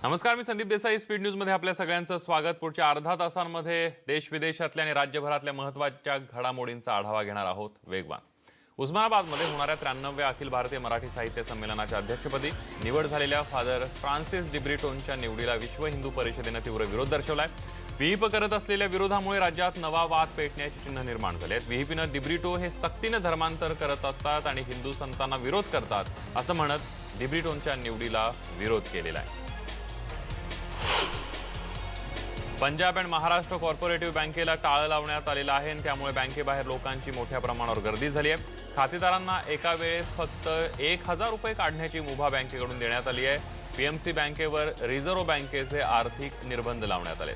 नमस्कार, मी Sandeep Desai. Speed news मध्ये आपल्या सगळ्यांचं स्वागत. पुढच्या अर्धा तासांमध्ये देश विदेशातल्या आणि राज्यभरातल्या महत्त्वाच्या घडामोडींचा आढावा घेणार आहोत. वेगवान उस्मानाबादमध्ये होणाऱ्या 93व्या अखिल भारतीय मराठी साहित्य संमेलनाच्या अध्यक्षपदी निवड झालेल्या फादर फ्रान्सिस डिब्रिटोंच्या निवडीला विश्व हिंदू परिषदेने तीव्र विरोध दर्शवलाय. व्हीप करत असलेल्या विरोधामुळे राज्यात नवा वाद पेटण्याची चिन्ह निर्माण झाली आहेत. व्हीपीनं डिब्रिटो हे सक्तीनं धर्मांतर करत असतात आणि हिंदू संतांना विरोध करतात असं म्हणत डिब्रिटोंच्या निवडीला विरोध केलेला आहे. पंजाब अँड महाराष्ट्र कॉर्पोरेटिव्ह बँकेला टाळं लावण्यात आलेलं आहे आणि त्यामुळे बँकेबाहेर लोकांची मोठ्या प्रमाणावर गर्दी झाली आहे. खातेदारांना एका वेळेस फक्त 1000 रुपये काढण्याची मुभा बँकेकडून देण्यात आली आहे. पीएमसी बँकेवर रिझर्व्ह बँकेचे आर्थिक निर्बंध लावण्यात आले.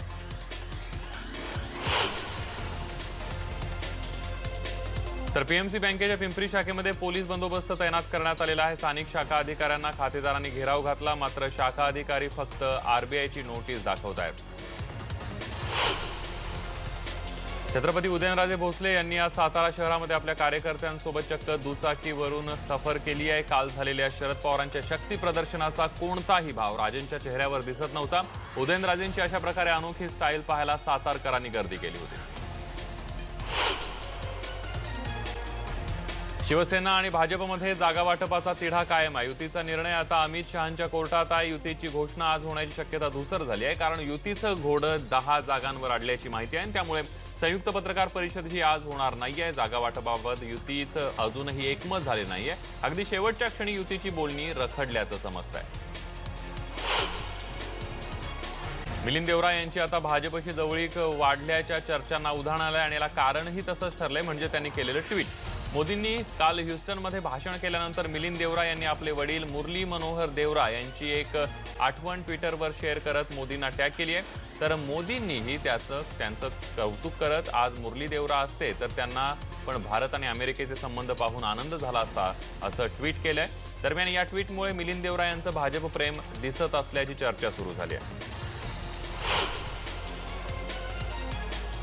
तर पीएमसी बँकेच्या पिंपरी शाखेमध्ये पोलीस बंदोबस्त तैनात करण्यात आलेला आहे. स्थानिक शाखा अधिकाऱ्यांना खातेदारांनी घेराव घातला, मात्र शाखा अधिकारी फक्त आरबीआयची नोटीस दाखवत आहेत. छत्रपती उदयनराजे भोसले यांनी आज सातारा शहरामध्ये आपल्या कार्यकर्त्यांसोबत चक्क दुचाकीवरून सफर केली आहे. काल झालेल्या शरद पवारांच्या शक्ती प्रदर्शनाचा कोणताही भाव राजेंच्या चेहऱ्यावर दिसत नव्हता. उदयनराजेंची अशा प्रकारे अनोखी स्टाईल पाहायला सातारकरांनी गर्दी केली होती. शिवसेना आणि भाजपमध्ये जागा वाटपाचा तिढा कायम आहे. युतीचा निर्णय आता अमित शहांच्या कोर्टात आहे. युतीची घोषणा आज होण्याची शक्यता धुसर झाली आहे, कारण युतीचं घोडं 10 जागांवर अडल्याची माहिती आहे. त्यामुळे संयुक्त पत्रकार परिषद ही आज होणार नाहीये. जागा वाटपाबाबत युतीत अजूनही एकमत झाले नाहीये. अगदी शेवटच्या क्षणी युतीची बोलणी रखडल्याचं समजतंय. मिलिंद देवरा यांची आता भाजपशी जवळीक वाढल्याच्या चर्चांना उधाण आलंय आणि याला कारणही तसंच ठरलंय, म्हणजे त्यांनी केलेलं ट्विट. मोदींनी काल ह्युस्टनमध्ये भाषण केल्यानंतर मिलिंद देवरा यांनी आपले वडील मुरली मनोहर देवरा यांची एक आठवण ट्विटरवर शेअर करत मोदींना टॅग केली आहे. तर मोदींनीही त्यांचं कौतुक करत आज मुरली देवरा असते तर त्यांना पण भारत आणि अमेरिकेचे संबंध पाहून आनंद झाला असता असं ट्विट केलंय. दरम्यान या ट्विटमुळे मिलिंद देवरा यांचं भाजप प्रेम दिसत असल्याची चर्चा सुरू झाली आहे.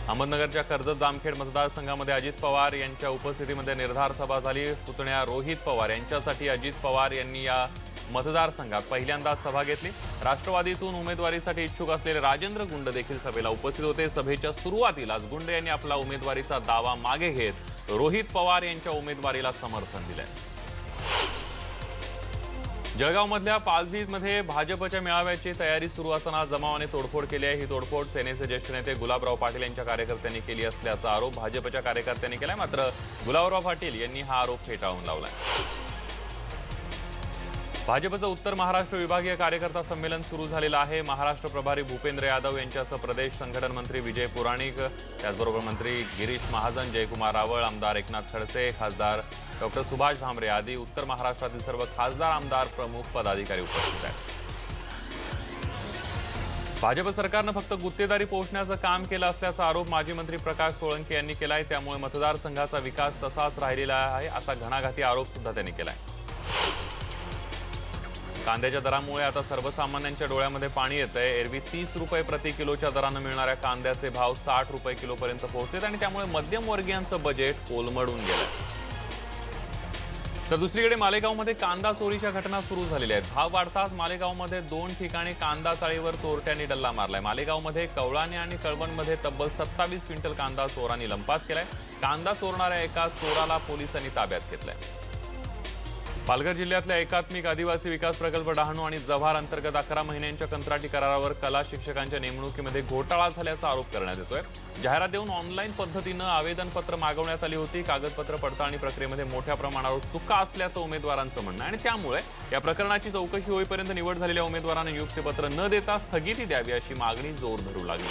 अहमदनगरच्या कर्जत जामखेड मतदारसंघामध्ये अजित पवार यांच्या उपस्थितीमध्ये निर्धार सभा झाली. पुतण्या रोहित पवार यांच्यासाठी अजित पवार यांनी या मतदारसंघात पहिल्यांदा सभा घेतली. राष्ट्रवादीतून उमेदवारीसाठी इच्छुक असलेले राजेंद्र गुंड देखील सभेला उपस्थित होते. सभेच्या सुरुवातीलाच गुंड यांनी आपला उमेदवारीचा दावा मागे घेत रोहित पवार यांच्या उमेदवारीला समर्थन दिलंय. जळगावमधल्या पालवीमध्ये भाजपच्या मेळाव्याची तयारी सुरू असताना जमावाने तोडफोड केली आहे. ही तोडफोड सेनेचे ज्येष्ठ नेते गुलाबराव पाटील यांच्या कार्यकर्त्यांनी केली असल्याचा आरोप भाजपच्या कार्यकर्त्यांनी केलाय. मात्र गुलाबराव पाटील यांनी हा आरोप फेटाळून लावलाय. भाजपचं उत्तर महाराष्ट्र विभागीय कार्यकर्ता संमेलन सुरू झालेलं आहे. महाराष्ट्र प्रभारी भूपेंद्र यादव यांच्यासह प्रदेश संघटन मंत्री विजय पुराणिक, त्याचबरोबर मंत्री गिरीश महाजन, जयकुमार रावळ, आमदार एकनाथ खडसे, खासदार डॉक्टर सुभाष भामरे आदी उत्तर महाराष्ट्रातील सर्व खासदार, आमदार, प्रमुख पदाधिकारी उपस्थित आहेत. भाजप सरकारनं फक्त गुत्तेदारी पोहोचण्याचं काम केलं असल्याचा आरोप माजी मंत्री प्रकाश सोळंके यांनी केलाय. त्यामुळे मतदारसंघाचा विकास तसाच राहिलेला आहे असा घणाघाती आरोप सुद्धा त्यांनी केलाय. कांद्याच्या दरामुळे आता सर्वसामान्यांच्या डोळ्यामध्ये पाणी येतंय. एरवी 30 रुपये प्रति किलोच्या दरानं मिळणाऱ्या कांद्याचे भाव 60 रुपये किलोपर्यंत पोहोचलेत आणि त्यामुळे मध्यमवर्गीयांचं बजेट कोलमडून गेलंय. तर दुसरीकडे मालेगावमध्ये कांदा चोरीच्या घटना सुरू झालेल्या आहेत. भाव वाढताच मालेगावमध्ये 2 ठिकाणी कांदा चाळीवर चोरट्यांनी डल्ला मारलाय. मालेगावमध्ये कवळाने आणि कळवणमध्ये तब्बल 27 क्विंटल कांदा चोरांनी लंपास केलाय. कांदा चोरणाऱ्या एका चोराला पोलिसांनी ताब्यात घेतलंय. पालघर जिल्ह्यातल्या एकात्मिक आदिवासी विकास प्रकल्प डहाणू आणि जव्हार अंतर्गत 11 महिन्यांच्या कंत्राटी करारावर कला शिक्षकांच्या नेमणुकीमध्ये घोटाळा झाल्याचा आरोप करण्यात येतोय. जाहिरात देऊन ऑनलाईन पद्धतीनं आवेदनपत्र मागवण्यात आली होती. कागदपत्र पडताळणी प्रक्रियेमध्ये मोठ्या प्रमाणावर चुका असल्याचं उमेदवारांचं म्हणणं आहे आणि त्यामुळे या प्रकरणाची चौकशी होईपर्यंत निवड झालेल्या उमेदवारांना नियुक्तीपत्र न देता स्थगिती द्यावी अशी मागणी जोर धरू लागली.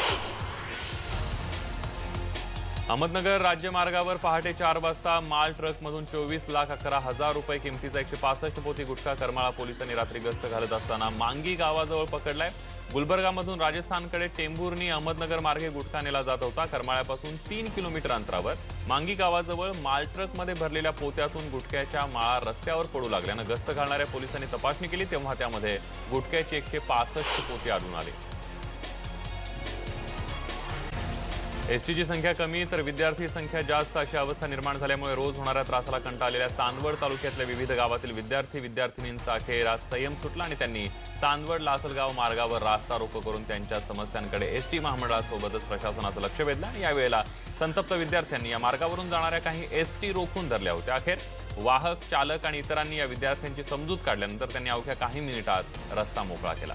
अहमदनगर राज्यमार्गावर पहाटे 4 वाजता माल ट्रकमधून 24,11,000 रुपये किमतीचा 165 पोती गुटखा करमाळा पोलिसांनी रात्री गस्त घालत असताना मांगी गावाजवळ पकडलाय. गुलबर्गामधून राजस्थानकडे टेंभुर्णी अहमदनगर मार्गे गुटखा नेला जात होता. करमाळ्यापासून 3 किलोमीटर अंतरावर मांगी गावाजवळ माल ट्रकमध्ये भरलेल्या पोत्यातून गुटख्याच्या माळा रस्त्यावर पडू लागल्यानं गस्त घालणाऱ्या पोलिसांनी तपासणी केली, तेव्हा त्यामध्ये गुटख्याची 165 पोती आढळून आली. एसटीची संख्या कमी तर विद्यार्थी संख्या जास्त अशी अवस्था निर्माण झाल्यामुळे रोज होणाऱ्या त्रासाला कंटाळलेल्या चांदवड तालुक्यातल्या विविध गावातील विद्यार्थिनींचा अखेर आज संयम सुटला आणि त्यांनी चांदवड लासलगाव मार्गावर रास्ता रोको करून त्यांच्या समस्यांकडे एसटी महामंडळासोबतच प्रशासनाचं लक्ष वेधलं आणि यावेळेला संतप्त विद्यार्थ्यांनी या मार्गावरून जाणाऱ्या काही एसटी रोखून धरल्या होत्या। अखेर वाहक, चालक आणि इतरांनी या विद्यार्थ्यांची समजूत काढल्यानंतर त्यांनी अवघ्या काही मिनिटात रस्ता मोकळा केला।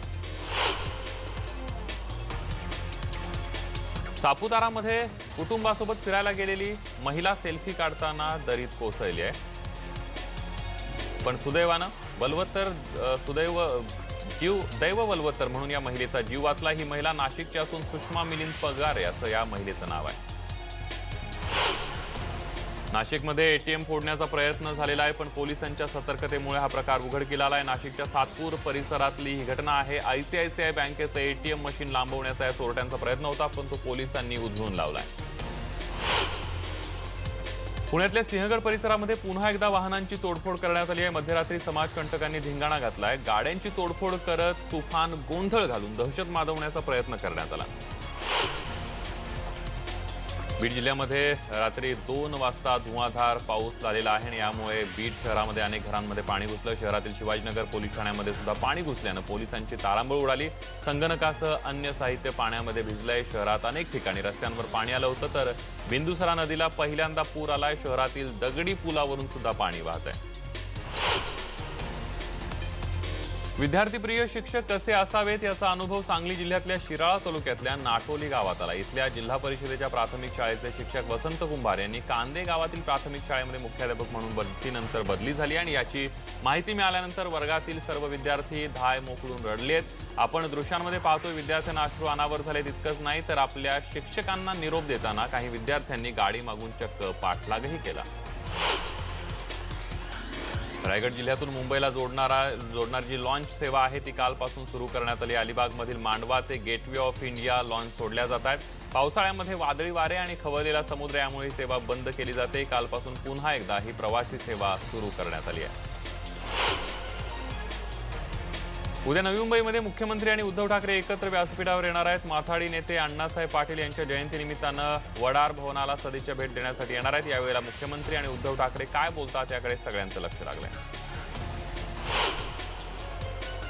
सापुतारामध्ये कुटुंबासोबत फिरायला गेलेली महिला सेल्फी काढताना दरीत कोसळली आहे, पण दैव बलवत्तर म्हणून या महिलेचा जीव वाचला। ही महिला नाशिकची असून सुषमा मिलिंद पगारे असं या महिलेचं नाव आहे। नाशिकमध्ये एटीएम फोडण्याचा प्रयत्न झालेला आहे, पण पोलिसांच्या सतर्कतेमुळे हा प्रकार उघडकीला आलाय। नाशिकच्या सातपूर परिसरातली ही घटना आहे। आयसीआयसीआय बँकेचं एटीएम मशीन लांबवण्याचा या चोरट्यांचा प्रयत्न होता, पण तो पोलिसांनी उधळून लावलाय। पुण्यातल्या सिंहगड परिसरामध्ये पुन्हा एकदा वाहनांची तोडफोड करण्यात आली आहे। मध्यरात्री समाजकंटकांनी धिंगाणा घातलाय। गाड्यांची तोडफोड करत तुफान गोंधळ घालून दहशत माजवण्याचा प्रयत्न करण्यात आला। बीड जिल्ह्यामध्ये रात्री 2 वाजता धुवांधार पाऊस झालेला आहे आणि यामुळे बीड शहरामध्ये अनेक घरांमध्ये पाणी घुसलं। शहरातील शिवाजीनगर पोलीस ठाण्यामध्ये सुद्धा पाणी घुसल्यानं पोलिसांची तारांबळ उडाली। संगणकासह अन्य साहित्य पाण्यामध्ये भिजलंय। शहरात अनेक ठिकाणी रस्त्यांवर पाणी आलं होतं, तर बिंदुसरा नदीला पहिल्यांदा पूर आलाय। शहरातील दगडी पुलावरून सुद्धा पाणी वाहत आहे। विद्यार्थीप्रिय शिक्षक कसे असावेत याचा अनुभव सांगली जिल्ह्यातल्या शिराळा तालुक्यातल्या नाटोली गावात आला। इथल्या जिल्हा परिषदेच्या प्राथमिक शाळेचे शिक्षक वसंत कुंभार यांनी कांदे गावातील प्राथमिक शाळेमध्ये मुख्याध्यापक म्हणून बदलीनंतर बदली झाली आणि याची माहिती मिळाल्यानंतर वर्गातील सर्व विद्यार्थी धाय मोकळून रडलेत। आपण दृश्यांमध्ये पाहतोय विद्यार्थ्यांना अश्रू अनावर झाले। तितकंच नाही तर आपल्या शिक्षकांना निरोप देताना काही विद्यार्थ्यांनी गाडी मागून चक्क पाठलागही केला। रायगड जिल्ह्यातून मुंबईला जोडणारी जी लॉन्च सेवा आहे ती कालपासून सुरू करण्यात आली। अलिबागमधील मांडवा ते गेटवे ऑफ इंडिया लॉन्च सोडल्या जात आहेत। पावसाळ्यामध्ये वादळी वारे आणि खवळलेला समुद्र यामुळे सेवा बंद केली जाते। कालपासून पुन्हा एकदा ही प्रवासी सेवा सुरू करण्यात आली आहे। उद्या नवी मुंबईमध्ये मुख्यमंत्री आणि उद्धव ठाकरे एकत्र व्यासपीठावर येणार आहेत। माथाडी नेते अण्णासाहेब पाटील यांच्या जयंतीनिमित्तानं वडार भवनाला सदिच्छा भेट देण्यासाठी येणार आहेत। यावेळेला मुख्यमंत्री आणि उद्धव ठाकरे काय बोलतात याकडे सगळ्यांचं लक्ष लागलंय।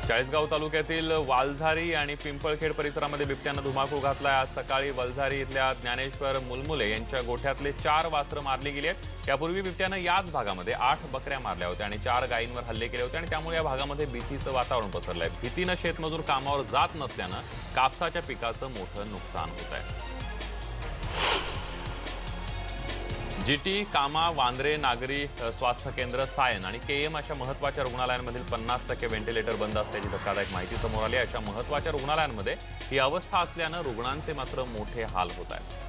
चाळीसगाव तालुक्यातील वालझारी आणि पिंपळखेड परिसरामध्ये बिबट्यानं धुमाकूळ घातलाय। आज सकाळी वालझारी इथल्या ज्ञानेश्वर मुलमुले यांच्या गोठ्यातले 4 वासरं मारली गेली आहेत। यापूर्वी बिबट्यानं याच भागामध्ये 8 बकऱ्या मारल्या होत्या आणि 4 गायींवर हल्ले केले होते आणि त्यामुळे या भागामध्ये भीतीचं वातावरण पसरलंय। भीतीनं शेतमजूर कामावर जात नसल्यानं कापसाच्या पिकाचं मोठं नुकसान होत आहे। जीटी, कामा, वांद्रे, नागरी स्वास्थ्य केंद्र, सायन आणि केएम अशा महत्त्वाच्या रुग्णालयांमधील 50% व्हेंटिलेटर बंद असल्याची धक्कादायक माहिती समोर आली। अशा महत्त्वाच्या रुग्णालयांमध्ये ही अवस्था असल्यानं रुग्णांचे मात्र मोठे हाल होत आहेत।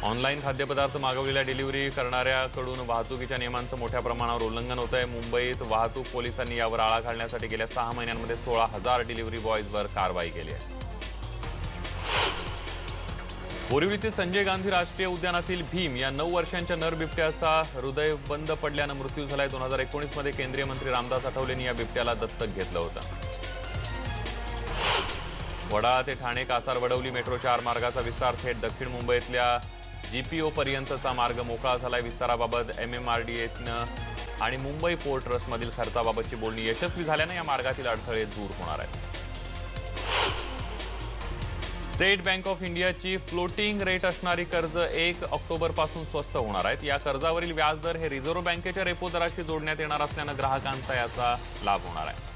ऑनलाईन खाद्यपदार्थ मागवलेल्या डिलिव्हरी करणाऱ्याकडून वाहतुकीच्या नियमांचं मोठ्या प्रमाणावर उल्लंघन होत आहे। मुंबईत वाहतूक पोलिसांनी यावर आळा घालण्यासाठी गेल्या 6 महिन्यांमध्ये 16,000 डिलिव्हरी बॉयजवर कारवाई केली आहे। बोरिवलीतील संजय गांधी राष्ट्रीय उद्यानातील भीम या 9 वर्षांच्या नर बिबट्याचा हृदय बंद पडल्यानं मृत्यू झालाय। 2019 मध्ये केंद्रीय मंत्री रामदास आठवलेंनी या बिबट्याला दत्तक घेतलं होतं। वडाळा ते ठाणे कासार वडवली मेट्रो 4 मार्गाचा विस्तार थेट दक्षिण मुंबईतल्या जीपीओ पर्यंतचा मार्ग मोकळा झालाय। विस्ताराबाबत MMRDAनं आणि मुंबई पोर्ट ट्रस्टमधील खर्चाबाबतची बोलणी यशस्वी झाल्यानं या मार्गातील अडथळे दूर होणार आहेत। स्टेट बँक ऑफ इंडियाची फ्लोटिंग रेट असणारी कर्ज 1 ऑक्टोबरपासून स्वस्त होणार आहेत। या कर्जावरील व्याजदर हे रिझर्व्ह बँकेच्या रेपो दराशी जोडण्यात येणार असल्यानं ग्राहकांचा याचा लाभ होणार आहे।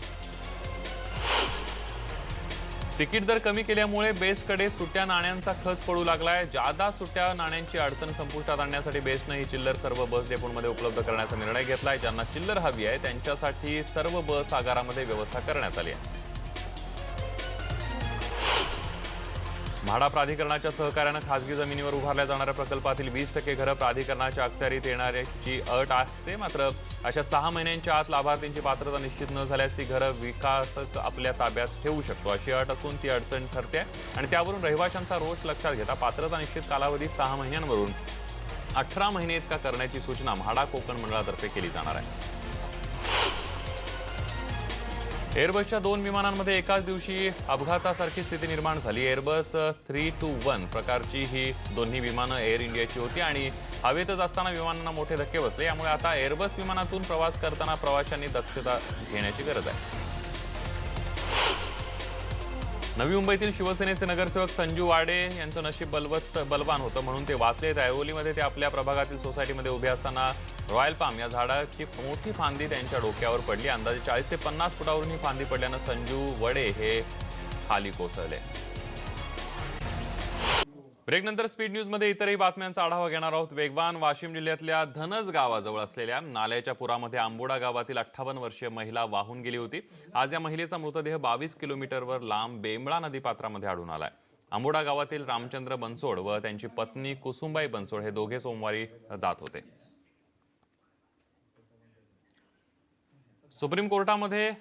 तिकीट दर कमी केल्यामुळे बेस्टकडे सुट्ट्या नाण्यांचा खच पडू लागलाय। जादा सुट्ट्या नाण्यांची अडचण संपुष्टात आणण्यासाठी बेस्टनं ही चिल्लर सर्व बस डेपोमध्ये उपलब्ध करण्याचा निर्णय घेतलाय। ज्यांना चिल्लर हवी आहे त्यांच्यासाठी सर्व बस आगारामध्ये व्यवस्था करण्यात आली आहे। म्हाडा प्राधिकरणाच्या सहकार्यानं खासगी जमिनीवर उभारल्या जाणाऱ्या प्रकल्पातील 20% घरं प्राधिकरणाच्या अखत्यारीत येण्याची अट असते। मात्र अशा 6 महिन्यांच्या आत लाभार्थींची पात्रता निश्चित न झाल्यास ती घरं विकासक आपल्या ताब्यात ठेवू शकतो अशी अट असून ती अडचण ठरते आणि त्यावरून रहिवाशांचा रोष लक्षात घेता पात्रता निश्चित कालावधी 6 महिन्यांवरून 18 महिने इतका करण्याची सूचना म्हाडा कोकण मंडळातर्फे केली जाणार आहे। एअरबसच्या 2 विमानांमध्ये एकाच दिवशी अपघातासारखी स्थिती निर्माण झाली। एअरबस 321 प्रकारची ही दोन्ही विमानं एअर इंडियाची होती आणि हवेतच असताना विमानांना मोठे धक्के बसले। यामुळे आता एअरबस विमानातून प्रवास करताना प्रवाशांनी दक्षता घेण्याची गरज आहे। नवी मुंबईतील शिवसेनेचे नगरसेवक संजू वाडे यांचं नशीब बलवान होतं म्हणून ते वाचले। ऐरोलीमध्ये ते आपल्या प्रभागातील सोसायटीमध्ये उभे असताना रॉयल पाम या झाडाची मोठी फांदी त्यांच्या डोक्यावर पडली। अंदाजे 40 ते 50 फुटावरून ही फांदी पडल्यानं संजू वडे हे खाली कोसळले। ब्रेकनंतर स्पीड न्यूजमध्ये इतरही बातम्यांचा आढावा घेणार आहोत। वेगवान वाशिम जिल्ह्यातल्या धनज गावाजवळ असलेल्या नाल्याच्या पुरामध्ये आंबोडा गावातील 58 वर्षीय महिला वाहून गेली होती। आज या महिलेचा मृतदेह 22 किलोमीटरवर लांब बेंबळा नदीपात्रामध्ये आढळून आलाय। आंबोडा गावातील रामचंद्र बनसोड व त्यांची पत्नी कुसुमबाई बनसोड हे दोघे सोमवारी जात होते। सुप्रीम कोर्टामध्ये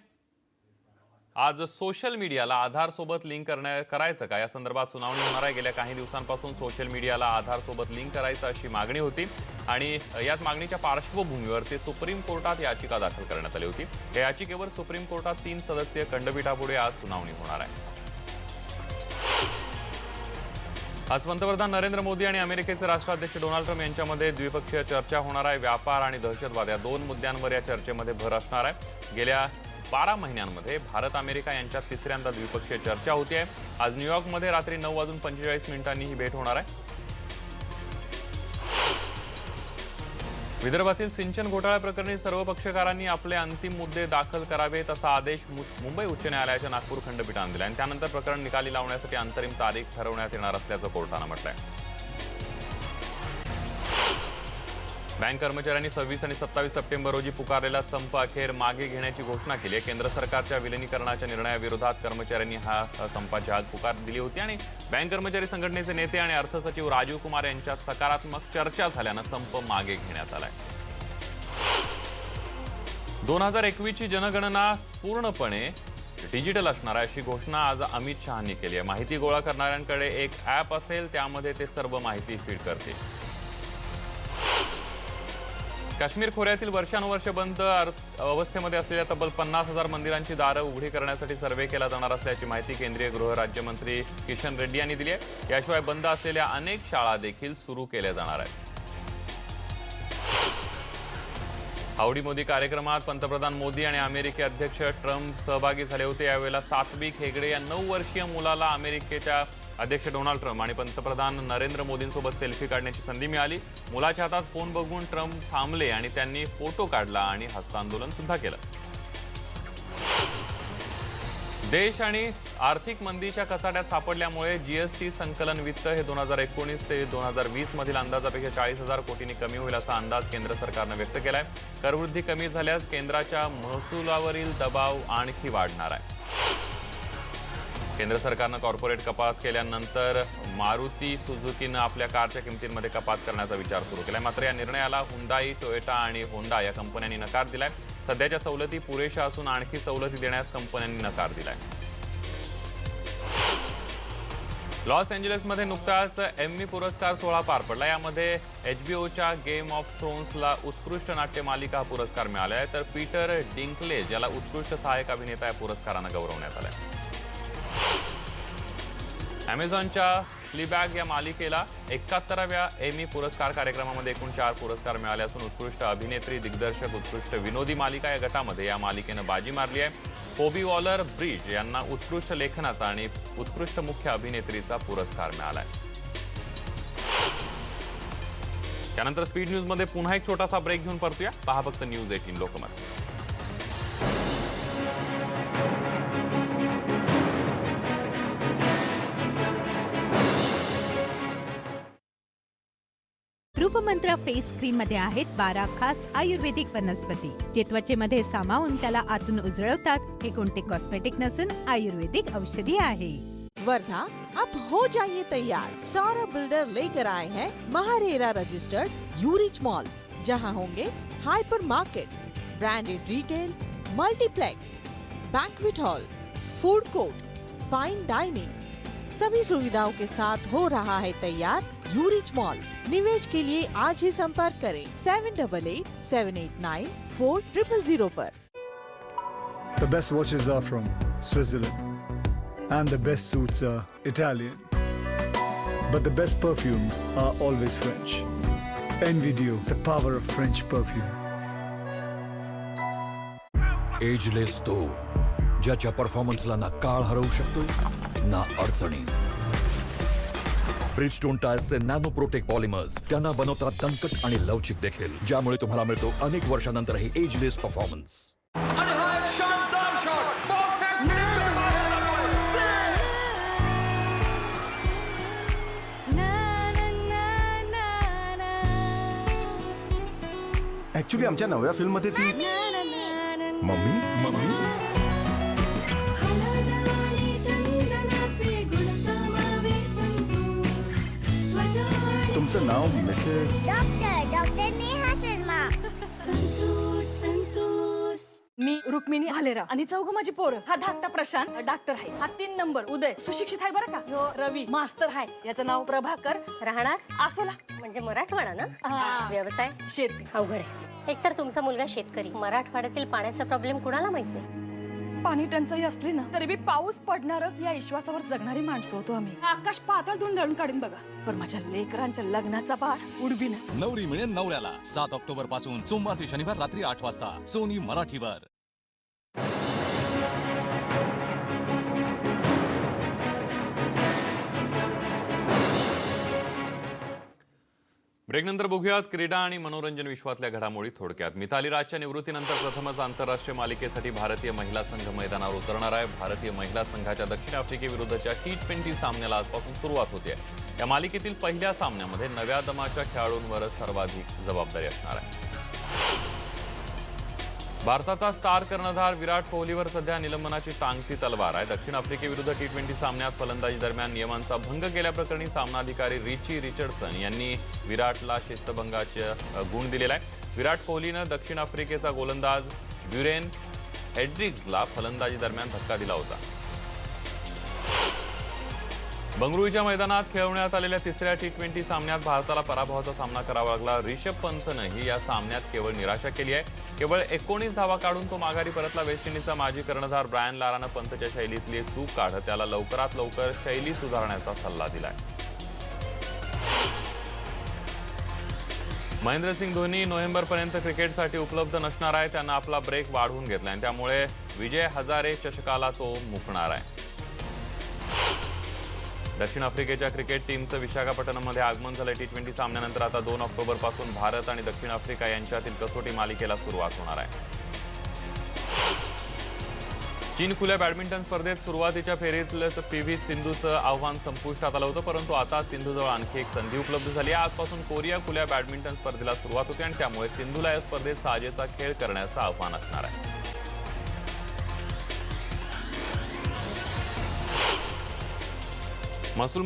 आज सोशल मीडियाला आधार सोबत लिंक करायचं का या संदर्भात सुनावणी होणार आहे। गेल्या काही दिवसांपासून सोशल मीडियाला आधार सोबत लिंक करायचं अशी मागणी होती आणि याच मागणीच्या पार्श्वभूमीवर ते सुप्रीम कोर्टात याचिका दाखल करण्यात आली होती। या याचिकेवर सुप्रीम कोर्टात 3 सदस्यीय खंडपीठापुढे आज सुनावणी होणार आहे। आज पंतप्रधान नरेंद्र मोदी आणि अमेरिकेचे राष्ट्राध्यक्ष डोनाल्ड ट्रम्प यांच्यामध्ये द्विपक्षीय चर्चा होणार आहे। व्यापार आणि दहशतवाद या 2 मुद्द्यांवर या चर्चेमध्ये भर असणार आहे। गेल्या 12 महिन्यांमध्ये भारत अमेरिका यांच्यात तिसऱ्यांदा द्विपक्षीय चर्चा होती आहे। आज न्यूयॉर्कमध्ये रात्री 9:45 ही भेट होणार आहे। विदर्भातील सिंचन घोटाळा प्रकरणी सर्व पक्षकारांनी आपले अंतिम मुद्दे दाखल करावेत असा आदेश मुंबई उच्च न्यायालयाच्या नागपूर खंडपीठाने दिला आणि त्यानंतर प्रकरण निकाली लावण्यासाठी अंतरिम तारीख ठरवण्यात येणार असल्याचं कोर्टानं म्हटलंय। बँक कर्मचाऱ्यांनी 26 आणि 27 सप्टेंबर रोजी पुकारलेला संप अखेर मागे घेण्याची घोषणा केली आहे। केंद्र सरकारच्या विलिनीकरणाच्या निर्णयाविरोधात कर्मचाऱ्यांनी हा संपाची आज पुकार दिली होती आणि बँक कर्मचारी संघटनेचे नेते आणि अर्थ सचिव राजीव कुमार यांच्यात सकारात्मक चर्चा झाल्यानं संप मागे घेण्यात आलाय। 2021 ची जनगणना पूर्णपणे डिजिटल असणार आहे अशी घोषणा आज अमित शहांनी केली आहे। माहिती गोळा करणाऱ्यांकडे एक ॲप असेल, त्यामध्ये ते सर्व माहिती फीड करतील। काश्मीर खोऱ्यातील वर्षानुवर्ष बंद अवस्थेमध्ये असलेल्या तब्बल 50,000 मंदिरांची दारं उघडी करण्यासाठी सर्व्हे केला जाणार असल्याची माहिती केंद्रीय गृह राज्यमंत्री किशन रेड्डी यांनी दिली आहे। याशिवाय बंद असलेल्या अनेक शाळा देखील सुरू केल्या जाणार आहेत। हाऊडी मोदी कार्यक्रमात पंतप्रधान मोदी आणि अमेरिकी अध्यक्ष ट्रम्प सहभागी झाले होते। यावेळेला सात्विक हेगडे या 9 वर्षीय मुलाला अमेरिकेच्या अध्यक्ष डोनाल्ड ट्रम्प आणि पंतप्रधान नरेंद्र मोदींसोबत सेल्फी काढण्याची संधी मिळाली। मुलाच्या हातात फोन बघून ट्रम्प थांबले आणि त्यांनी फोटो काढला आणि हस्तांदोलन सुद्धा केलं। देश आणि आर्थिक मंदीच्या कचाट्यात सापडल्यामुळे जीएसटी संकलन वित्त हे 2019 ते 2020 मधील अंदाजापेक्षा 40,000 कोटींनी कमी होईल असा अंदाज केंद्र सरकारनं व्यक्त केलाय। करवृद्धी कमी झाल्यास केंद्राच्या महसुलावरील दबाव आणखी वाढणार आहे। केंद्र सरकारनं कॉर्पोरेट कपात केल्यानंतर मारुती सुझुकीनं आपल्या कारच्या किमतींमध्ये कपात करण्याचा विचार सुरू केलाय। मात्र या निर्णयाला हुंदाई, टोयोटा आणि होंडा या कंपन्यांनी नकार दिलाय। सध्याच्या सवलती पुरेशा असून आणखी सवलती देण्यास कंपन्यांनी नकार दिलाय। लॉस एंजेलिसमध्ये नुकताच एम्मी पुरस्कार सोहळा पार पडला। यामध्ये एचबीओच्या गेम ऑफ थ्रोन्सला उत्कृष्ट नाट्य मालिका हा पुरस्कार मिळाला आहे, तर पीटर डिंकलेज याला उत्कृष्ट सहाय्यक अभिनेता या पुरस्कारानं गौरवण्यात आलंय। अमेझॉनच्या फ्लीबॅग या मालिकेला 71व्या एमी पुरस्कार कार्यक्रमामध्ये एकूण 4 पुरस्कार मिळाले असून उत्कृष्ट अभिनेत्री, दिग्दर्शक, उत्कृष्ट विनोदी मालिका या गटामध्ये या मालिकेनं बाजी मारली आहे। फोबी वॉलर ब्रिज यांना उत्कृष्ट लेखनाचा आणि उत्कृष्ट मुख्य अभिनेत्रीचा पुरस्कार मिळालाय। त्यानंतर स्पीड न्यूजमध्ये पुन्हा एक छोटासा ब्रेक घेऊन परतूया। पहा फक्त न्यूज 18 लोकमत। रूपमंत्र फेस क्रीम मध्ये आहेत 12 खास आयुर्वेदिक वनस्पती जे त्वचेमध्ये सामावून त्याला आतून उजळवतात। हे कोणते कॉस्मेटिक नसून आयुर्वेदिक औषधी आहे। वर्धा, अब हो जाइए तैयार। सौरभ बिल्डर लेकर आए हैं महारेरा रजिस्टर्ड यूरिच मॉल, जहां होंगे hyper market, branded retail, multiplex, banquet hall, food court, fine dining, सभी सुविधाओं के साथ हो रहा है तैयार यूरिच मॉल। निवेश के लिए आज ही संपर्क करें 7887894000 पर। The best watches are from Switzerland, and the best suits are Italian. But the best perfumes are always French. Envidio, the power of French perfume. Ageless तो ज्याच्या परफॉर्मन्सला ना काळ हरवू शकतो ना अडचणी. ब्रिजस्टोन टायर्सचे नॅनो प्रोटेक्ट पॉलिमर्स त्यांना बनवतात दणकट आणि लवचिक देखील, ज्यामुळे तुम्हाला मिळतो अनेक वर्षानंतरही एजलेस परफॉर्मन्स. ऍक्च्युली आमच्या नव्या फिल्म मध्ये ती मम्मी तुमचं नाव मिसेस डॉक्टर नेहा शर्मा. मी रुक्मिणी भालेराव आणि चौघ माझी पोरं. हा धाकटा प्रशांत डॉक्टर आहे. हा 3 नंबर उदय सुशिक्षित आहे बरं का. ह्यो रवी मास्तर आहे. याचं नाव प्रभाकर. राहणार आसोला. म्हणजे मराठवाडा ना. हा. व्यवसाय शेती. अवघड आहे. एकतर तुमचा मुलगा शेतकरी, मराठवाड्यातील पाण्याचा प्रॉब्लेम कुणाला माहित नाही. पाणी टंचाई असली ना तरी बी पाऊस पडणारच या विश्वासावर जगणारी माणसं होतो आम्ही. आकाश पातळ धुवून दळून काढीन बघा, पण माझ्या लेकरांच्या लग्नाचा भार उडवीनच. नवरी मिळेल नवऱ्याला 7 ऑक्टोबर पासून सोमवार ते शनिवार रात्री 8 वाजता सोनी मराठीवर. ब्रेकनंतर बघूयात क्रीडा आणि मनोरंजन विश्वातल्या घडामोडी थोडक्यात. मिताली राजच्या निवृत्तीनंतर प्रथमच आंतरराष्ट्रीय मालिकेसाठी भारतीय महिला संघ मैदानावर उतरणार आहे. भारतीय महिला संघाच्या दक्षिण आफ्रिकेविरुद्धच्या T20 सामन्याला आजपासून सुरुवात होते. या मालिकेतील पहिल्या सामन्यामध्ये नव्या दमाच्या खेळाडूंवरच सर्वाधिक जबाबदारी असणार आहे. भारताचा स्टार कर्णधार विराट कोहलीवर सध्या निलंबनाची टांगती तलवार आहे. दक्षिण आफ्रिकेविरुद्ध T20 सामन्यात फलंदाजी दरम्यान नियमांचा भंग केल्याप्रकरणी सामनाधिकारी रिची रिचर्डसन यांनी विराटला शिस्तभंगाचे गुण दिलेला आहे. विराट कोहलीनं दक्षिण आफ्रिकेचा गोलंदाज ब्युरेन हेड्रिग्जला फलंदाजी दरम्यान धक्का दिला होता. बंगळुरूच्या मैदानात खेळवण्यात आलेल्या तिसऱ्या T20 सामन्यात भारताला पराभवाचा सामना करावा लागला. रिषभ पंतनंही या सामन्यात केवळ निराशा केली आहे. केवळ 19 धावा काढून तो माघारी परतला. वेस्ट इंडिजचा माजी कर्णधार ब्रायन लारानं पंतच्या शैलीतली चूक काढत त्याला लवकरात लवकर शैली सुधारण्याचा सल्ला दिलाय. महेंद्रसिंग धोनी नोव्हेंबरपर्यंत क्रिकेटसाठी उपलब्ध नसणार आहे. त्यानं आपला ब्रेक वाढवून घेतलाय, त्यामुळे विजय हजारे चषकाला तो मुकणार आहे. दक्षिण आफ्रिकेच्या क्रिकेट टीमचं विशाखापट्टणममध्ये आगमन झालं. T20 सामन्यानंतर आता 2 ऑक्टोबरपासून भारत आणि दक्षिण आफ्रिका यांच्यातील कसोटी मालिकेला सुरुवात होणार आहे. चीन खुल्या बॅडमिंटन स्पर्धेत सुरुवातीच्या फेरीतलं PV सिंधूचं आव्हान संपुष्टात आलं होतं, परंतु आता सिंधूजवळ आणखी एक संधी उपलब्ध झाली आहे. आजपासून कोरिया खुल्या बॅडमिंटन स्पर्धेला सुरुवात होते आणि त्यामुळे सिंधूला या स्पर्धेत साजेचा खेळ करण्याचं आव्हान असणार आहे. महसूल